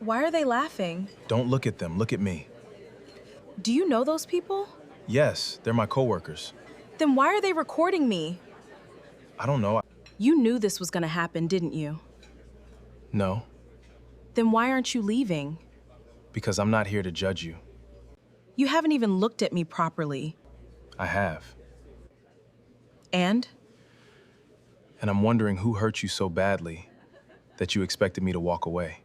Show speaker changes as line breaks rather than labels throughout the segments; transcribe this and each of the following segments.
Why are they laughing?
Don't look at them, look at me.
Do you know those people?
Yes, they're my coworkers.
Then why are they recording me?
I don't know.
You knew this was gonna happen, didn't you?
No,
Then why aren't you leaving?
because I'm not here to judge you.
You haven't even looked at me properly.
I have.
And?
And I'm wondering who hurt you so badly that you expected me to walk away.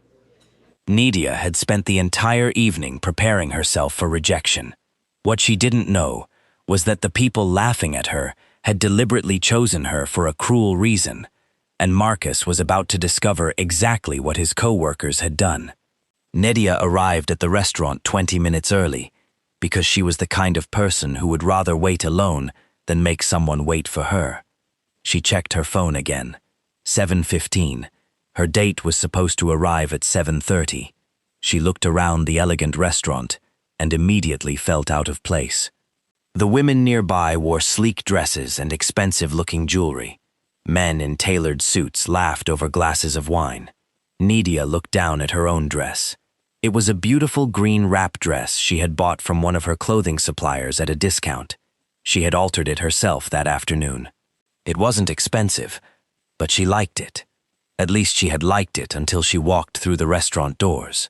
Nedia had spent the entire evening preparing herself for rejection. What she didn't know was that the people laughing at her had deliberately chosen her for a cruel reason, and Marcus was about to discover exactly what his co-workers had done. Nedia arrived at the restaurant 20 minutes early because she was the kind of person who would rather wait alone than make someone wait for her. She checked her phone again. 7:15. Her date was supposed to arrive at 7:30. She looked around the elegant restaurant and immediately felt out of place. The women nearby wore sleek dresses and expensive-looking jewelry. Men in tailored suits laughed over glasses of wine. Nedia looked down at her own dress. It was a beautiful green wrap dress she had bought from one of her clothing suppliers at a discount. She had altered it herself that afternoon. It wasn't expensive, but she liked it. At least she had liked it until she walked through the restaurant doors.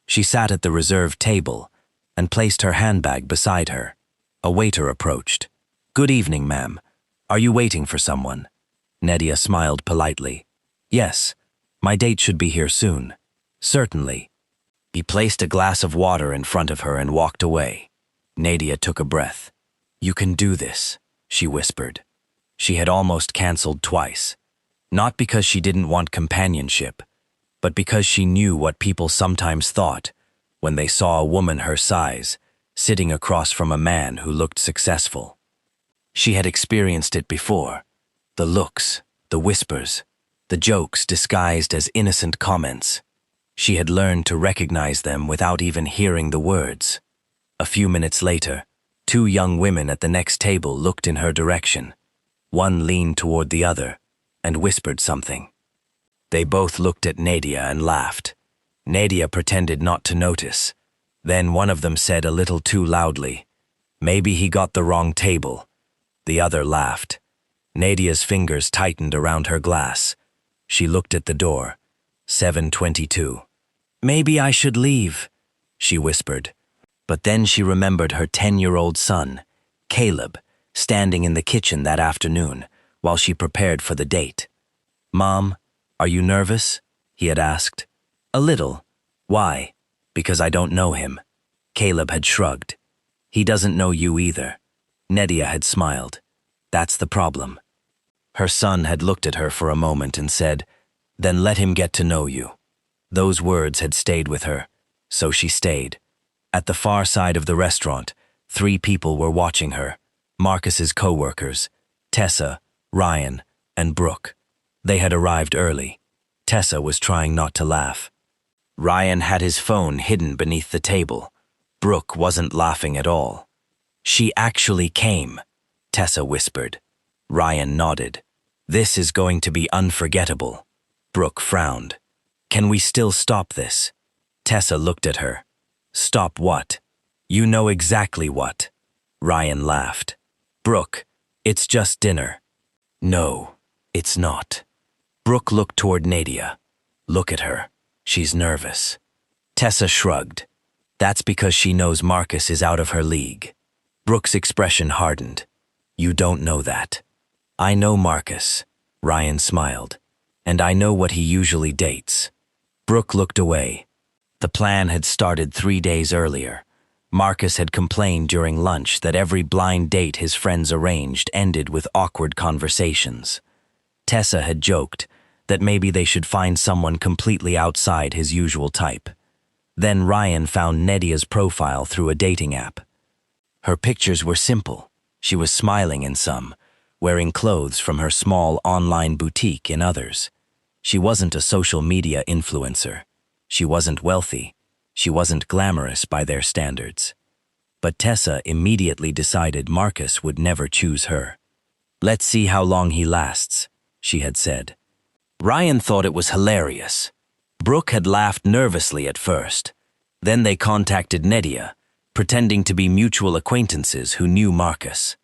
She sat at the reserved table and placed her handbag beside her. A waiter approached. "Good evening, ma'am. Are you waiting for someone?" Nedia smiled politely. "Yes, my date should be here soon." "Certainly." He placed a glass of water in front of her and walked away. Nedia took a breath. "You can do this," she whispered. She had almost canceled twice. Not because she didn't want companionship, but because she knew what people sometimes thought when they saw a woman her size sitting across from a man who looked successful. She had experienced it before. The looks, the whispers, the jokes disguised as innocent comments. She had learned to recognize them without even hearing the words. A few minutes later, two young women at the next table looked in her direction. One leaned toward the other and whispered something. They both looked at Nedia and laughed. Nedia pretended not to notice. Then one of them said a little too loudly, "Maybe he got the wrong table." The other laughed. Nadia's fingers tightened around her glass. She looked at the door. 7:22. "Maybe I should leave," she whispered. But then she remembered her 10-year-old son, Caleb, standing in the kitchen that afternoon while she prepared for the date. "Mom, are you nervous?" he had asked. "A little." "Why?" "Because I don't know him." Caleb had shrugged. "He doesn't know you either." Nedia had smiled. "That's the problem." Her son had looked at her for a moment and said, "Then let him get to know you." Those words had stayed with her, so she stayed. At the far side of the restaurant, 3 people were watching her, Marcus's co-workers, Tessa, Ryan, and Brooke. They had arrived early. Tessa was trying not to laugh. Ryan had his phone hidden beneath the table. Brooke wasn't laughing at all. "She actually came," Tessa whispered. Ryan nodded. "This is going to be unforgettable." Brooke frowned. "Can we still stop this?" Tessa looked at her. "Stop what?" "You know exactly what." Ryan laughed. "Brooke, it's just dinner." "No, it's not." Brooke looked toward Nedia. "Look at her. She's nervous." Tessa shrugged. "That's because she knows Marcus is out of her league." Brooke's expression hardened. "You don't know that." "I know Marcus," Ryan smiled, "and I know what he usually dates." Brooke looked away. The plan had started 3 days earlier. Marcus had complained during lunch that every blind date his friends arranged ended with awkward conversations. Tessa had joked that maybe they should find someone completely outside his usual type. Then Ryan found Nedia's profile through a dating app. Her pictures were simple. She was smiling in some, wearing clothes from her small online boutique in others. She wasn't a social media influencer. She wasn't wealthy. She wasn't glamorous by their standards. But Tessa immediately decided Marcus would never choose her. "Let's see how long he lasts," she had said. Ryan thought it was hilarious. Brooke had laughed nervously at first. Then they contacted Nedia, pretending to be mutual acquaintances who knew Marcus.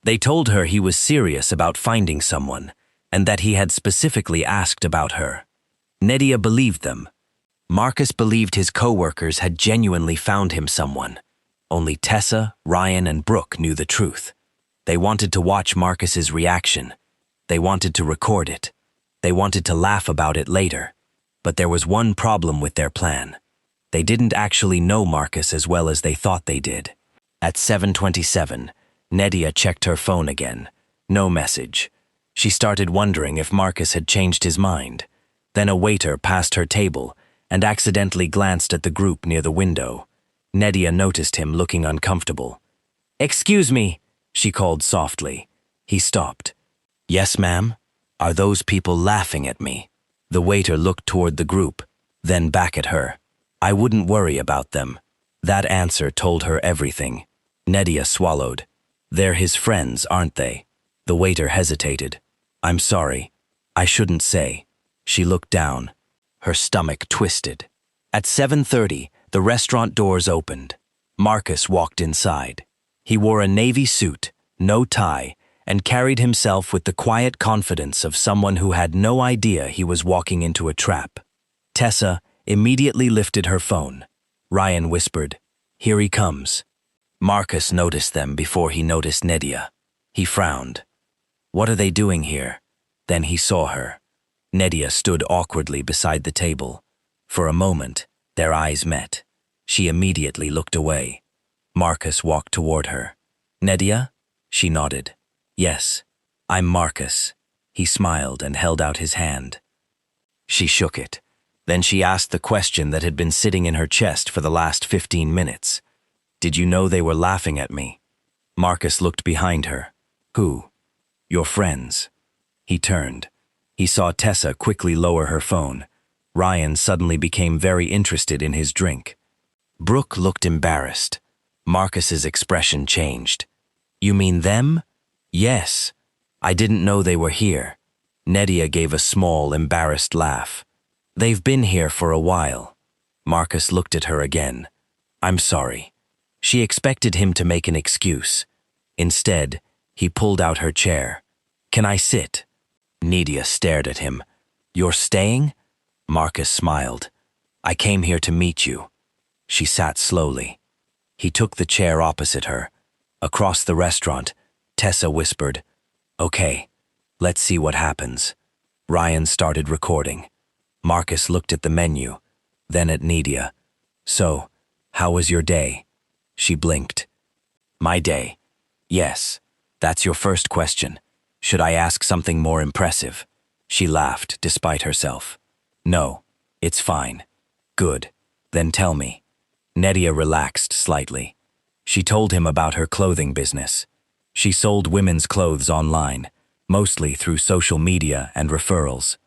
They told her he was serious about finding someone and that he had specifically asked about her. Nedia believed them. Marcus believed his co-workers had genuinely found him someone. Only Tessa, Ryan, and Brooke knew the truth. They wanted to watch Marcus's reaction. They wanted to record it. They wanted to laugh about it later. But there was one problem with their plan. They didn't actually know Marcus as well as they thought they did. At 7:27, Nedia checked her phone again. No message. She started wondering if Marcus had changed his mind. Then a waiter passed her table and accidentally glanced at the group near the window. Nedia noticed him looking uncomfortable. "Excuse me," she called softly. He stopped. "Yes, ma'am? Are those people laughing at me?" The waiter looked toward the group, then back at her. "I wouldn't worry about them." That answer told her everything. Nedia swallowed. "They're his friends, aren't they?" The waiter hesitated. "I'm sorry. I shouldn't say." She looked down. Her stomach twisted. At 7:30, the restaurant doors opened. Marcus walked inside. He wore a navy suit, no tie, and carried himself with the quiet confidence of someone who had no idea he was walking into a trap. Tessa immediately lifted her phone. Ryan whispered, "Here he comes." Marcus noticed them before he noticed Nedia. He frowned. "What are they doing here?" Then he saw her. Nedia stood awkwardly beside the table. For a moment, their eyes met. She immediately looked away. Marcus walked toward her. "Nedia?" She nodded. "Yes, I'm Marcus." He smiled and held out his hand. She shook it. Then she asked the question that had been sitting in her chest for the last 15 minutes. "Did you know they were laughing at me?" Marcus looked behind her. "Who?" "Your friends." He turned. He saw Tessa quickly lower her phone. Ryan suddenly became very interested in his drink. Brooke looked embarrassed. Marcus's expression changed. "You mean them?" "Yes. I didn't know they were here." Nedia gave a small, embarrassed laugh. "They've been here for a while." Marcus looked at her again. "I'm sorry." She expected him to make an excuse. Instead, he pulled out her chair. "Can I sit?" Nedia stared at him. "You're staying?" Marcus smiled. "I came here to meet you." She sat slowly. He took the chair opposite her. Across the restaurant, Tessa whispered, "Okay, let's see what happens." Ryan started recording. Marcus looked at the menu, then at Nedia. "So, how was your day?" She blinked. "My day? Yes. That's your first question. Should I ask something more impressive?" She laughed, despite herself. "No, it's fine." "Good. Then tell me." Nedia relaxed slightly. She told him about her clothing business. She sold women's clothes online, mostly through social media and referrals.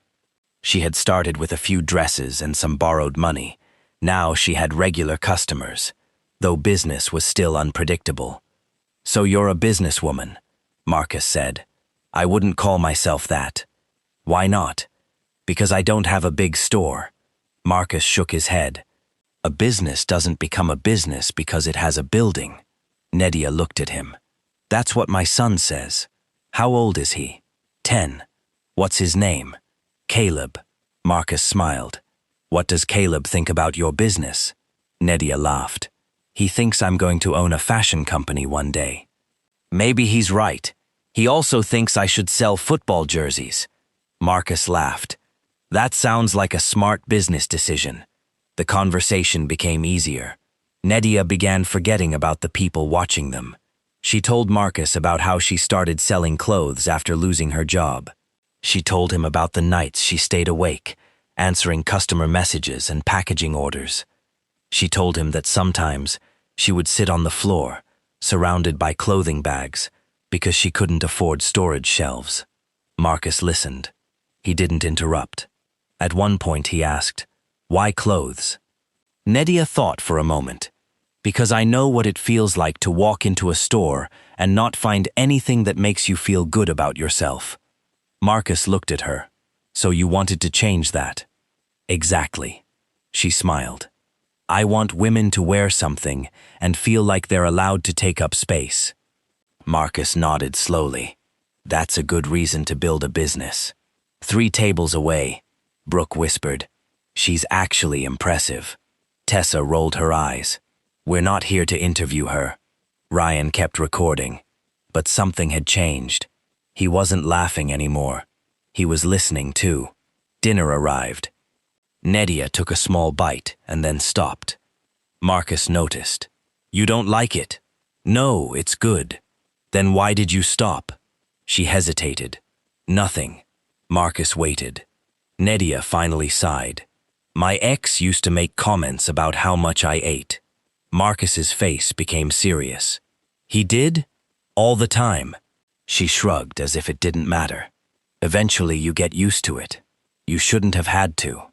She had started with a few dresses and some borrowed money. Now she had regular customers, though business was still unpredictable. "So you're a businesswoman," Marcus said. "I wouldn't call myself that." "Why not?" "Because I don't have a big store." Marcus shook his head. "A business doesn't become a business because it has a building." Nedia looked at him. "That's what my son says." "How old is he?" 10. "What's his name?" "Caleb." Marcus smiled. "What does Caleb think about your business?" Nedia laughed. "He thinks I'm going to own a fashion company one day." "Maybe he's right. He also thinks I should sell football jerseys." Marcus laughed. "That sounds like a smart business decision." The conversation became easier. Nedia began forgetting about the people watching them. She told Marcus about how she started selling clothes after losing her job. She told him about the nights she stayed awake, answering customer messages and packaging orders. She told him that sometimes she would sit on the floor, surrounded by clothing bags, because she couldn't afford storage shelves. Marcus listened. He didn't interrupt. At one point he asked, "Why clothes?" Nedia thought for a moment. "Because I know what it feels like to walk into a store and not find anything that makes you feel good about yourself." Marcus looked at her. "So you wanted to change that?" Exactly. She smiled. I want women to wear something and feel like they're allowed to take up space. Marcus nodded slowly. That's a good reason to build a business. 3 tables away, Brooke whispered. She's actually impressive. Tessa rolled her eyes. We're not here to interview her. Ryan kept recording. But something had changed. He wasn't laughing anymore. He was listening too. Dinner arrived. Nedia took a small bite and then stopped. Marcus noticed. You don't like it? No, it's good. Then why did you stop? She hesitated. Nothing. Marcus waited. Nedia finally sighed. My ex used to make comments about how much I ate. Marcus's face became serious. He did? All the time. She shrugged as if it didn't matter. Eventually you get used to it. You shouldn't have had to.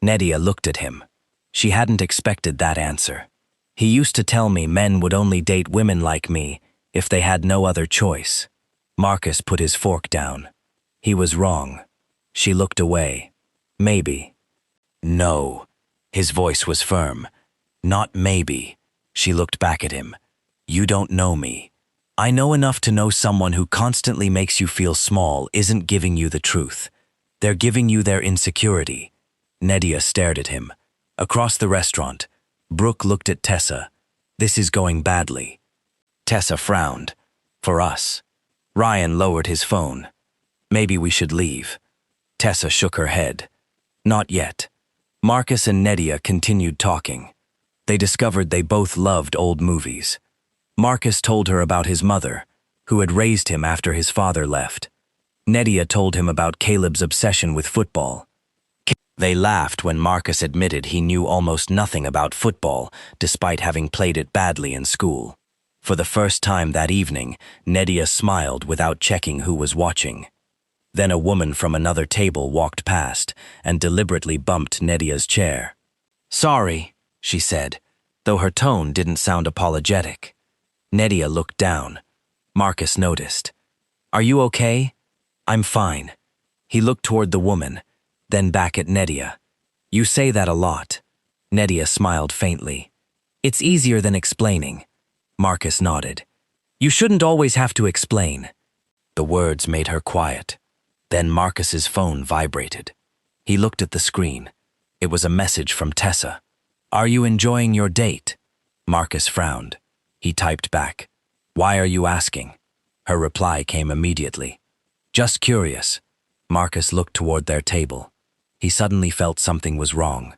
Nedia looked at him. She hadn't expected that answer. He used to tell me men would only date women like me if they had no other choice. Marcus put his fork down. He was wrong. She looked away. Maybe. No. His voice was firm. Not maybe. She looked back at him. You don't know me. I know enough to know someone who constantly makes you feel small isn't giving you the truth. They're giving you their insecurity. Nedia stared at him. Across the restaurant, Brooke looked at Tessa. This is going badly. Tessa frowned. For us. Ryan lowered his phone. Maybe we should leave. Tessa shook her head. Not yet. Marcus and Nedia continued talking. They discovered they both loved old movies. Marcus told her about his mother, who had raised him after his father left. Nedia told him about Caleb's obsession with football. They laughed when Marcus admitted he knew almost nothing about football, despite having played it badly in school. For the first time that evening, Nedia smiled without checking who was watching. Then a woman from another table walked past and deliberately bumped Nedia's chair. Sorry, she said, though her tone didn't sound apologetic. Nedia looked down. Marcus noticed. Are you okay? I'm fine. He looked toward the woman, then back at Nedia. You say that a lot. Nedia smiled faintly. It's easier than explaining. Marcus nodded. You shouldn't always have to explain. The words made her quiet. Then Marcus's phone vibrated. He looked at the screen. It was a message from Tessa. Are you enjoying your date? Marcus frowned. He typed back. Why are you asking? Her reply came immediately. Just curious. Marcus looked toward their table. He suddenly felt something was wrong.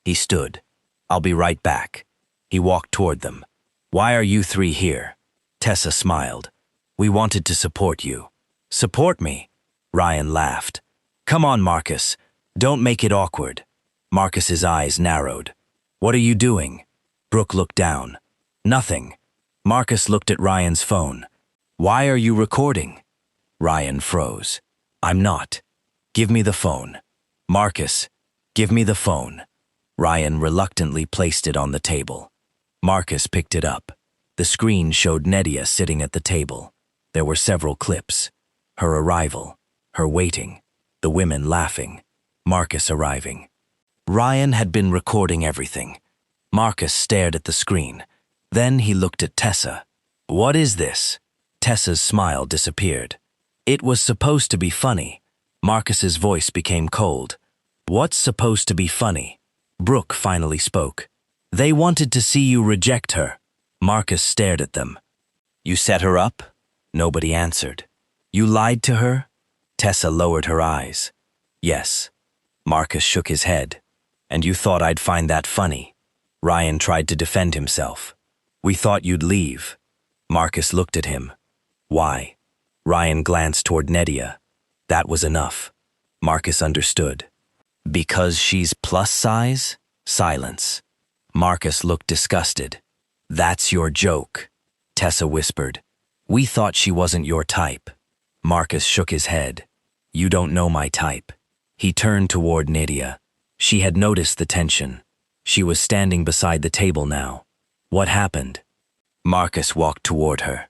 He stood. I'll be right back. He walked toward them. Why are you 3 here? Tessa smiled. We wanted to support you. Support me? Ryan laughed. Come on, Marcus. Don't make it awkward. Marcus's eyes narrowed. What are you doing? Brooke looked down. Nothing. Marcus looked at Ryan's phone. Why are you recording? Ryan froze. I'm not. Give me the phone. Marcus, give me the phone. Ryan reluctantly placed it on the table. Marcus picked it up. The screen showed Nedia sitting at the table. There were several clips. Her arrival, her waiting, the women laughing, Marcus arriving. Ryan had been recording everything. Marcus stared at the screen. Then he looked at Tessa. What is this? Tessa's smile disappeared. It was supposed to be funny. Marcus's voice became cold. What's supposed to be funny? Brooke finally spoke. They wanted to see you reject her. Marcus stared at them. You set her up? Nobody answered. You lied to her? Tessa lowered her eyes. Yes. Marcus shook his head. And you thought I'd find that funny? Ryan tried to defend himself. We thought you'd leave. Marcus looked at him. Why? Ryan glanced toward Nedia. That was enough. Marcus understood. Because she's plus size? Silence. Marcus looked disgusted. That's your joke, Tessa whispered. We thought she wasn't your type. Marcus shook his head. You don't know my type. He turned toward Nedia. She had noticed the tension. She was standing beside the table now. What happened? Marcus walked toward her.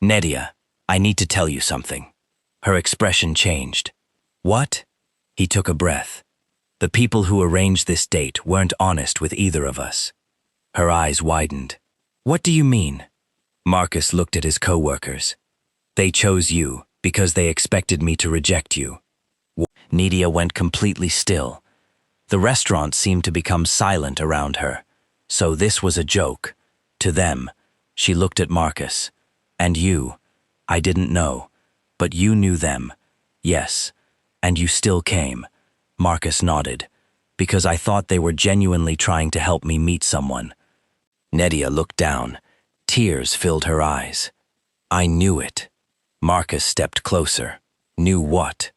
Nedia, I need to tell you something. Her expression changed. What? He took a breath. The people who arranged this date weren't honest with either of us. Her eyes widened. What do you mean? Marcus looked at his co-workers. They chose you because they expected me to reject you. Nedia went completely still. The restaurant seemed to become silent around her. So this was a joke. To them, she looked at Marcus. And you, I didn't know, but you knew them. Yes, and you still came. Marcus nodded, because I thought they were genuinely trying to help me meet someone. Nedia looked down. Tears filled her eyes. I knew it. Marcus stepped closer. Knew what?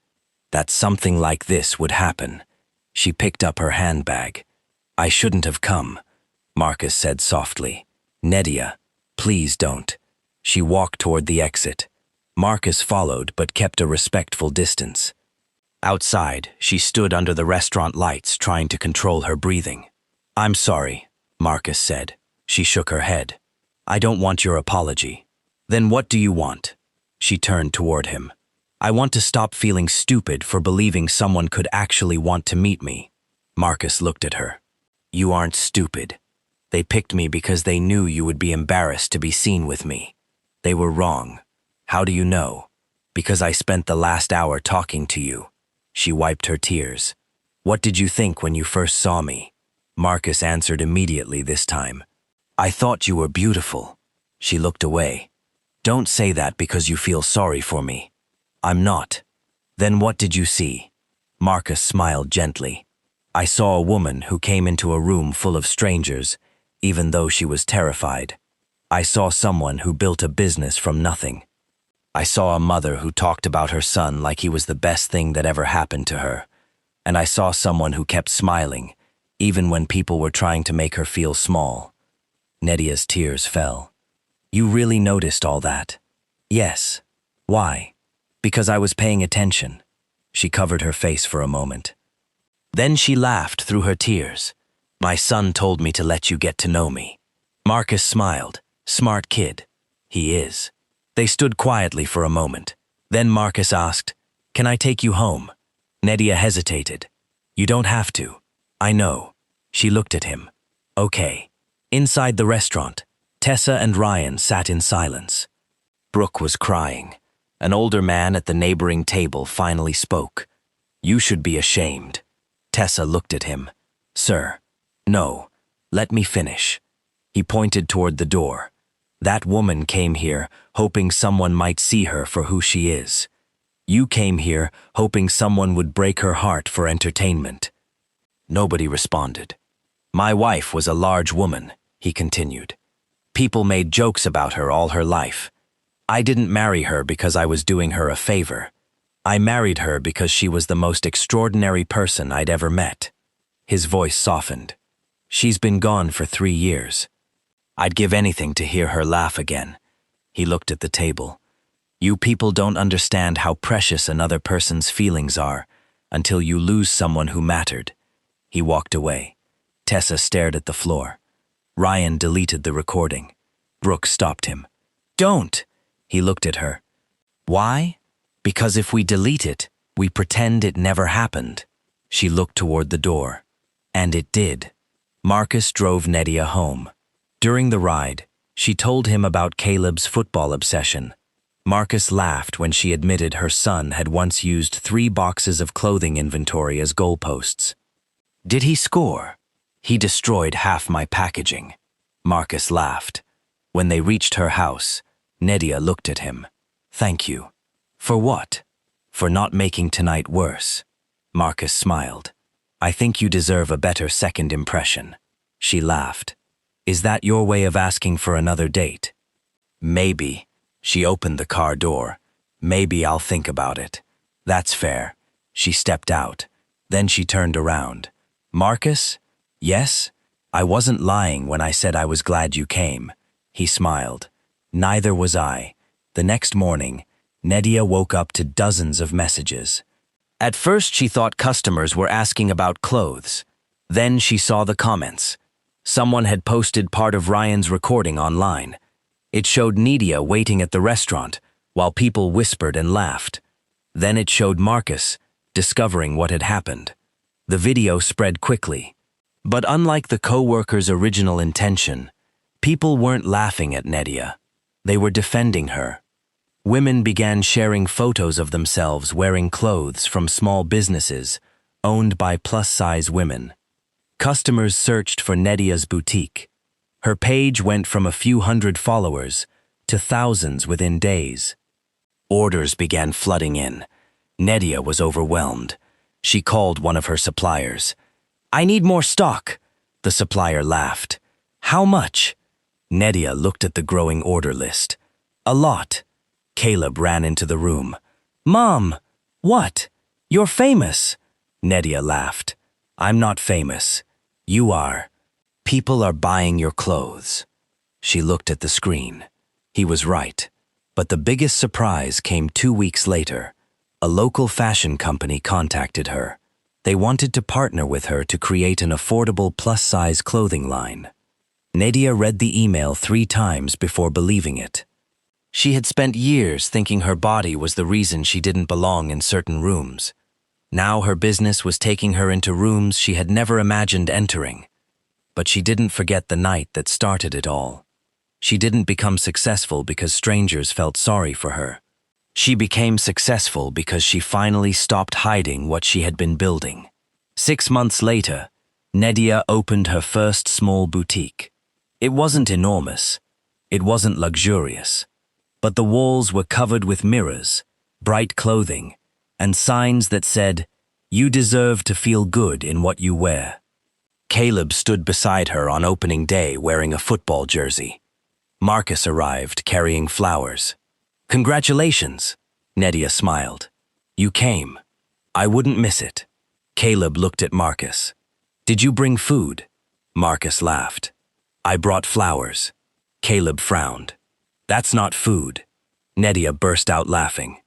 That something like this would happen. She picked up her handbag. I shouldn't have come, Marcus said softly. Nedia, please don't. She walked toward the exit. Marcus followed but kept a respectful distance. Outside, she stood under the restaurant lights trying to control her breathing. I'm sorry, Marcus said. She shook her head. I don't want your apology. Then what do you want? She turned toward him. I want to stop feeling stupid for believing someone could actually want to meet me. Marcus looked at her. You aren't stupid. They picked me because they knew you would be embarrassed to be seen with me. They were wrong. How do you know? Because I spent the last hour talking to you. She wiped her tears. What did you think when you first saw me? Marcus answered immediately this time. I thought you were beautiful. She looked away. Don't say that because you feel sorry for me. I'm not. Then what did you see? Marcus smiled gently. I saw a woman who came into a room full of strangers, even though she was terrified. I saw someone who built a business from nothing. I saw a mother who talked about her son like he was the best thing that ever happened to her. And I saw someone who kept smiling, even when people were trying to make her feel small. Nedia's tears fell. You really noticed all that? Yes. Why? Because I was paying attention. She covered her face for a moment. Then she laughed through her tears. My son told me to let you get to know me. Marcus smiled. Smart kid. He is. They stood quietly for a moment. Then Marcus asked, Can I take you home? Nedia hesitated. You don't have to. I know. She looked at him. Okay. Inside the restaurant, Tessa and Ryan sat in silence. Brooke was crying. An older man at the neighboring table finally spoke. You should be ashamed. Tessa looked at him. Sir. No. Let me finish. He pointed toward the door. That woman came here, hoping someone might see her for who she is. You came here, hoping someone would break her heart for entertainment. Nobody responded. My wife was a large woman, he continued. People made jokes about her all her life. I didn't marry her because I was doing her a favor. I married her because she was the most extraordinary person I'd ever met. His voice softened. She's been gone for 3 years. I'd give anything to hear her laugh again. He looked at the table. You people don't understand how precious another person's feelings are until you lose someone who mattered. He walked away. Tessa stared at the floor. Ryan deleted the recording. Brooke stopped him. Don't! He looked at her. Why? Because if we delete it, we pretend it never happened. She looked toward the door. And it did. Marcus drove Nedia home. During the ride, she told him about Caleb's football obsession. Marcus laughed when she admitted her son had once used 3 boxes of clothing inventory as goalposts. Did he score? He destroyed half my packaging. Marcus laughed. When they reached her house, Nedia looked at him. Thank you. For what? For not making tonight worse. Marcus smiled. I think you deserve a better second impression. She laughed. Is that your way of asking for another date? Maybe. She opened the car door. Maybe I'll think about it. That's fair. She stepped out. Then she turned around. Marcus? Yes? I wasn't lying when I said I was glad you came. He smiled. Neither was I. The next morning, Nedia woke up to dozens of messages. At first she thought customers were asking about clothes. Then she saw the comments. Someone had posted part of Ryan's recording online. It showed Nedia waiting at the restaurant, while people whispered and laughed. Then it showed Marcus, discovering what had happened. The video spread quickly. But unlike the co-worker's original intention, people weren't laughing at Nedia. They were defending her. Women began sharing photos of themselves wearing clothes from small businesses owned by plus-size women. Customers searched for Nedia's boutique. Her page went from a few hundred followers to thousands within days. Orders began flooding in. Nedia was overwhelmed. She called one of her suppliers. "I need more stock." The supplier laughed. "How much?" Nedia looked at the growing order list. "A lot." Caleb ran into the room. "Mom, what? You're famous." Nedia laughed. "I'm not famous. You are. People are buying your clothes." She looked at the screen. He was right. But the biggest surprise came 2 weeks later. A local fashion company contacted her. They wanted to partner with her to create an affordable plus-size clothing line. Nedia read the email 3 times before believing it. She had spent years thinking her body was the reason she didn't belong in certain rooms. Now her business was taking her into rooms she had never imagined entering. But she didn't forget the night that started it all. She didn't become successful because strangers felt sorry for her. She became successful because she finally stopped hiding what she had been building. 6 months later, Nedia opened her first small boutique. It wasn't enormous. It wasn't luxurious. But the walls were covered with mirrors, bright clothing, and signs that said, "You deserve to feel good in what you wear." Caleb stood beside her on opening day wearing a football jersey. Marcus arrived carrying flowers. "Congratulations," Nedia smiled. "You came. I wouldn't miss it." Caleb looked at Marcus. "Did you bring food?" Marcus laughed. "I brought flowers." Caleb frowned. "That's not food." Nedia burst out laughing.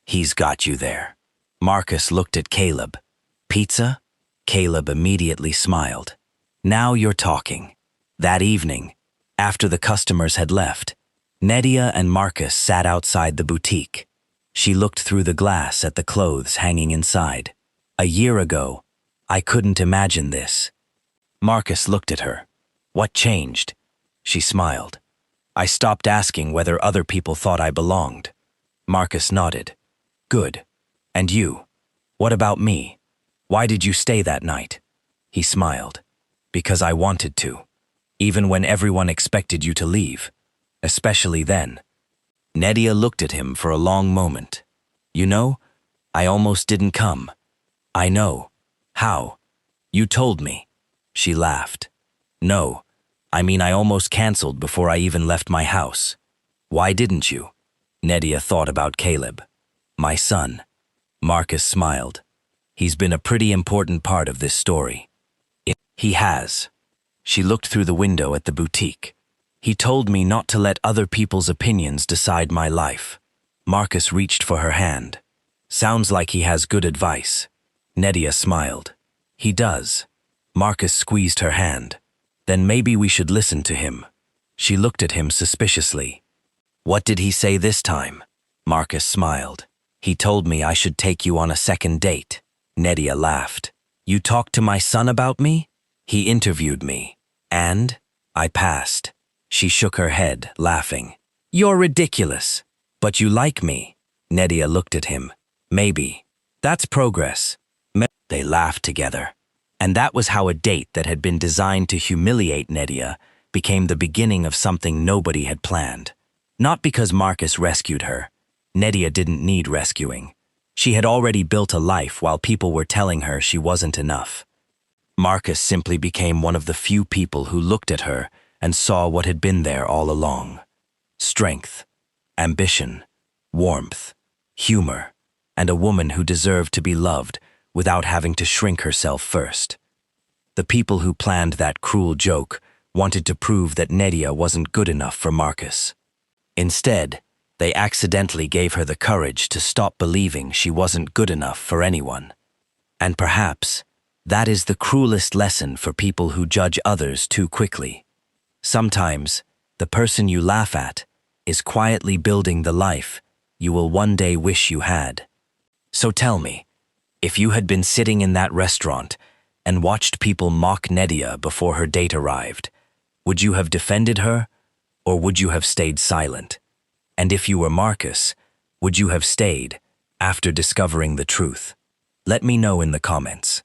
"He's got you there." Marcus looked at Caleb. "Pizza?" Caleb immediately smiled. "Now you're talking." That evening, after the customers had left, Nedia and Marcus sat outside the boutique. She looked through the glass at the clothes hanging inside. "A year ago, I couldn't imagine this." Marcus looked at her. "What changed?" She smiled. "I stopped asking whether other people thought I belonged." Marcus nodded. "Good. And you? What about me? Why did you stay that night?" He smiled. "Because I wanted to, even when everyone expected you to leave, especially then." Nedia looked at him for a long moment. "You know, I almost didn't come." "I know. How?" "You told me." She laughed. "No, I mean I almost canceled before I even left my house." "Why didn't you?" Nedia thought about Caleb. "My son." Marcus smiled. "He's been a pretty important part of this story." "He has." She looked through the window at the boutique. "He told me not to let other people's opinions decide my life." Marcus reached for her hand. "Sounds like he has good advice." Nedia smiled. "He does." Marcus squeezed her hand. "Then maybe we should listen to him." She looked at him suspiciously. "What did he say this time?" Marcus smiled. "He told me I should take you on a second date." Nedia laughed. "You talked to my son about me?" "He interviewed me. And? I passed." She shook her head, laughing. "You're ridiculous." "But you like me." Nedia looked at him. "Maybe. That's progress." They laughed together. And that was how a date that had been designed to humiliate Nedia became the beginning of something nobody had planned. Not because Marcus rescued her. Nedia didn't need rescuing. She had already built a life while people were telling her she wasn't enough. Marcus simply became one of the few people who looked at her and saw what had been there all along. Strength, ambition, warmth, humor, and a woman who deserved to be loved without having to shrink herself first. The people who planned that cruel joke wanted to prove that Nedia wasn't good enough for Marcus. Instead, they accidentally gave her the courage to stop believing she wasn't good enough for anyone. And perhaps that is the cruelest lesson for people who judge others too quickly. Sometimes, the person you laugh at is quietly building the life you will one day wish you had. So tell me, If you had been sitting in that restaurant and watched people mock Nedia before her date arrived, would you have defended her, or would you have stayed silent? And if you were Marcus, would you have stayed after discovering the truth? Let me know in the comments.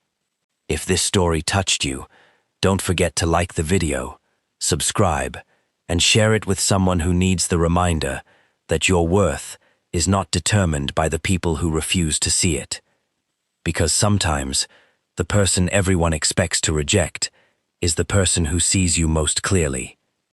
If this story touched you, don't forget to like the video, subscribe, and share it with someone who needs the reminder that your worth is not determined by the people who refuse to see it. Because sometimes, the person everyone expects to reject is the person who sees you most clearly.